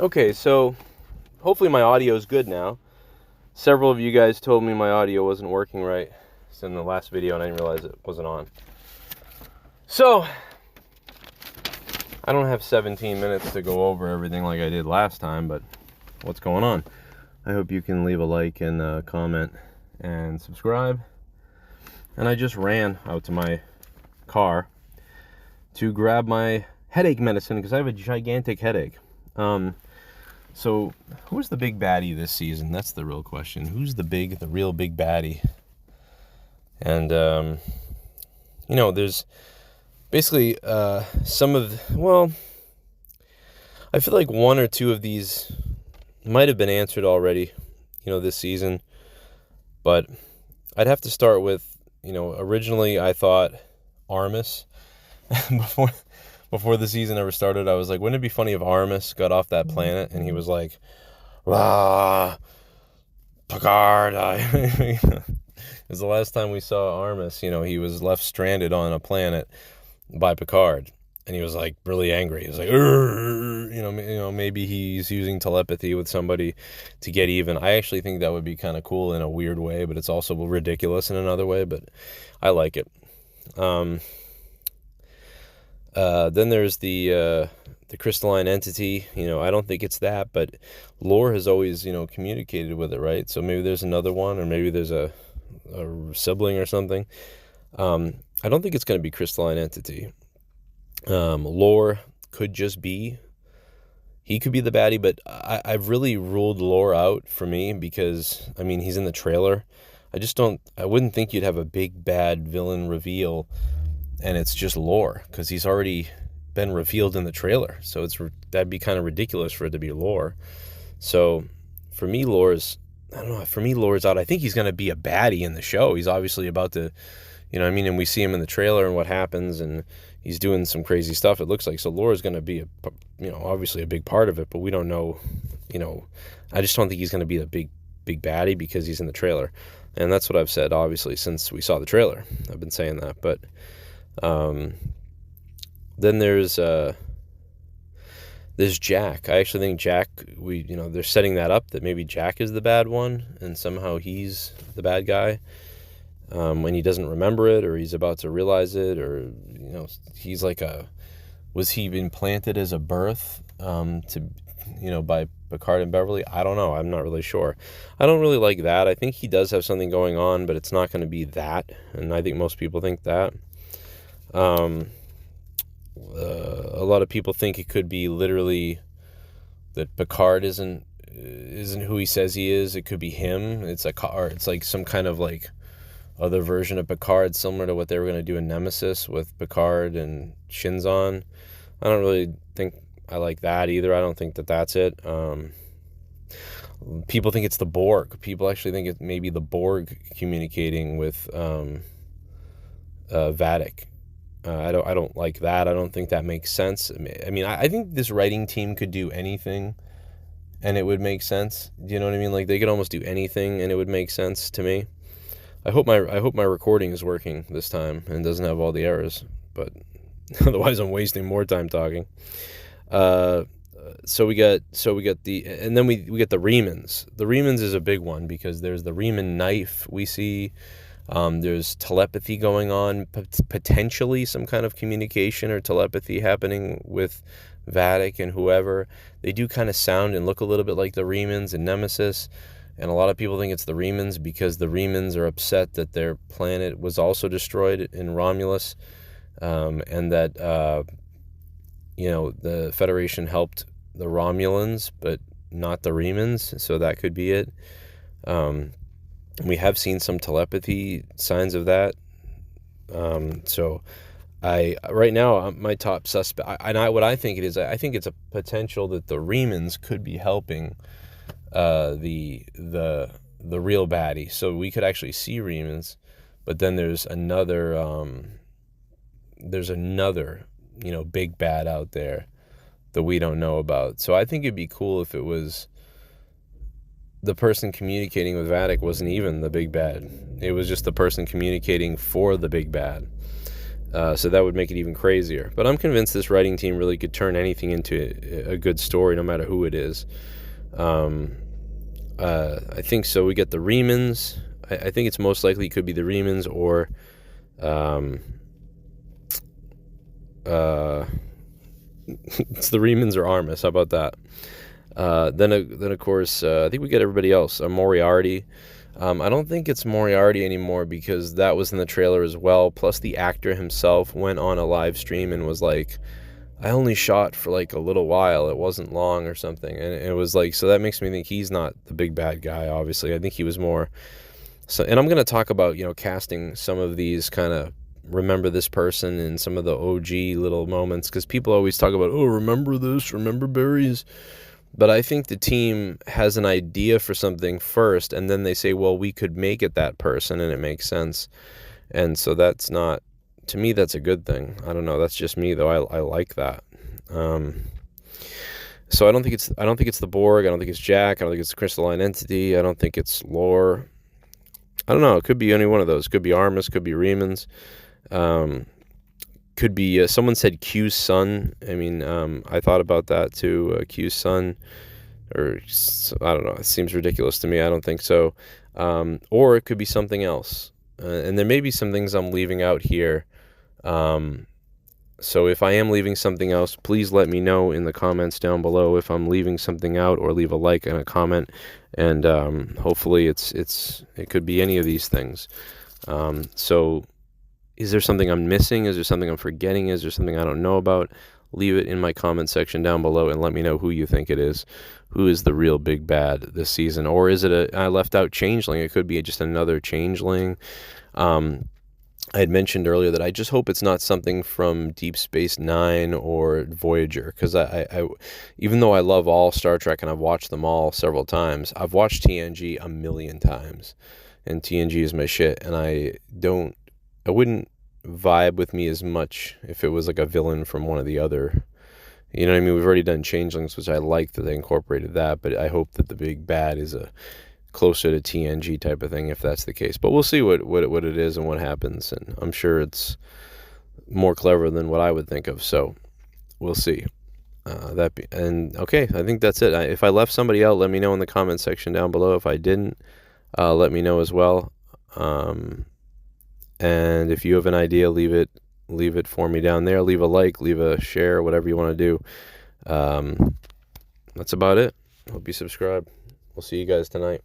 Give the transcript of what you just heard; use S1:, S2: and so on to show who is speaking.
S1: Okay, so hopefully my audio is good now. Several of you guys told me my audio wasn't working right in the last video, and I didn't realize it wasn't on. So, I don't have 17 minutes to go over everything like I did last time, but what's going on? I hope you can leave a like and comment and subscribe. And I just ran out to my car to grab my headache medicine because I have a gigantic headache. So who's the big baddie this season? That's the real question. Who's the real big baddie? And, there's basically I feel like one or two of these might have been answered already, this season. But I'd have to start with, originally I thought Armis before the season ever started. I was like, wouldn't it be funny if Armis got off that planet and he was like, Picard. It was the last time we saw Armis. He was left stranded on a planet by Picard, and he was like really angry. He was like, maybe he's using telepathy with somebody to get even. I actually think that would be kind of cool in a weird way, but it's also ridiculous in another way. But I like it. Then there's the crystalline entity. I don't think it's that, but lore has always, communicated with it, right? So maybe there's another one, or maybe there's a sibling or something. I don't think it's going to be crystalline entity. Lore could just be, he could be the baddie, but I've really ruled lore out for me because, he's in the trailer. I wouldn't think you'd have a big bad villain reveal and it's just lore, because he's already been revealed in the trailer. So that'd be kind of ridiculous for it to be lore. So for me, lore's out. I think he's going to be a baddie in the show. He's obviously about to, and we see him in the trailer and what happens, and he's doing some crazy stuff, it looks like. So lore is going to be, obviously a big part of it, but we don't know, I just don't think he's going to be the big baddie because he's in the trailer. And that's what I've said, obviously, since we saw the trailer. I've been saying that, but then there's Jack. I actually think Jack, they're setting that up, that maybe Jack is the bad one and somehow he's the bad guy when he doesn't remember it, or he's about to realize it, or he's like was he implanted as a birth by Picard and Beverly? I don't know. I'm not really sure. I don't really like that. I think he does have something going on, but it's not going to be that, and I think most people think that. A lot of people think it could be literally that Picard isn't who he says he is. It could be him. It's like some kind of like other version of Picard, similar to what they were going to do in Nemesis with Picard and Shinzon. I don't really think I like that either. I don't think that that's it. People think it's the Borg. People actually think it may be the Borg communicating with Vadic. I don't like that. I don't think that makes sense. I think this writing team could do anything and it would make sense. Do you know what I mean? Like, they could almost do anything and it would make sense to me. I hope my recording is working this time and doesn't have all the errors, but otherwise I'm wasting more time talking. So we get then we get the Remans. The Remans is a big one because there's the Reman knife we see. There's telepathy going on, potentially some kind of communication or telepathy happening with Vadic and whoever. They do kind of sound and look a little bit like the Remans in Nemesis, and a lot of people think it's the Remans because the Remans are upset that their planet was also destroyed in Romulus, and that the Federation helped the Romulans but not the Remans, so that could be it. We have seen some telepathy signs of that. So right now, my top suspect, what I think it is, I think it's a potential that the Remans could be helping the real baddie. So we could actually see Remans, but then there's another big bad out there that we don't know about. So I think it'd be cool if it was the person communicating with Vadic wasn't even the big bad. It was just the person communicating for the big bad. So that would make it even crazier. But I'm convinced this writing team really could turn anything into a good story, no matter who it is. I think so. We get the Remans. I think it's most likely could be the Remans or it's the Remans or Armis. How about that? Then of course, I think we get everybody else. Moriarty. I don't think it's Moriarty anymore because that was in the trailer as well. Plus, the actor himself went on a live stream and was like, I only shot for like a little while. It wasn't long or something. And it was like, so that makes me think he's not the big bad guy, obviously. I think he was more. So, and I'm going to talk about, casting some of these kind of remember this person and some of the OG little moments, because people always talk about, oh, remember this, remember Barry's. But I think the team has an idea for something first, and then they say, well, we could make it that person, and it makes sense. And so that's not, to me, that's a good thing. I don't know. That's just me, though. I like that. So I don't think it's the Borg. I don't think it's Jack. I don't think it's the crystalline entity. I don't think it's Lore. I don't know. It could be any one of those. Could be Armis. Could be Remans. Could be someone said Q's son. I mean, I thought about that too. Q's son, or I don't know. It seems ridiculous to me. I don't think so. Or it could be something else. And there may be some things I'm leaving out here. So if I am leaving something else, please let me know in the comments down below if I'm leaving something out, or leave a like and a comment. And hopefully it could be any of these things. So is there something I'm missing? Is there something I'm forgetting? Is there something I don't know about? Leave it in my comment section down below and let me know who you think it is. Who is the real big bad this season? Or is it I left out changeling? It could be just another changeling. I had mentioned earlier that I just hope it's not something from Deep Space Nine or Voyager, because I even though I love all Star Trek and I've watched them all several times, I've watched TNG a million times, and TNG is my shit, and I wouldn't vibe with me as much if it was like a villain from one of the other. You know what I mean? We've already done Changelings, which I like that they incorporated that, but I hope that the big bad is a closer to TNG type of thing, if that's the case. But we'll see what it is and what happens, and I'm sure it's more clever than what I would think of. So we'll see. Okay, I think that's it. If I left somebody out, let me know in the comment section down below. If I didn't, let me know as well. And if you have an idea, leave it for me down there. Leave a like, leave a share, whatever you want to do. That's about it. Hope you subscribe. We'll see you guys tonight.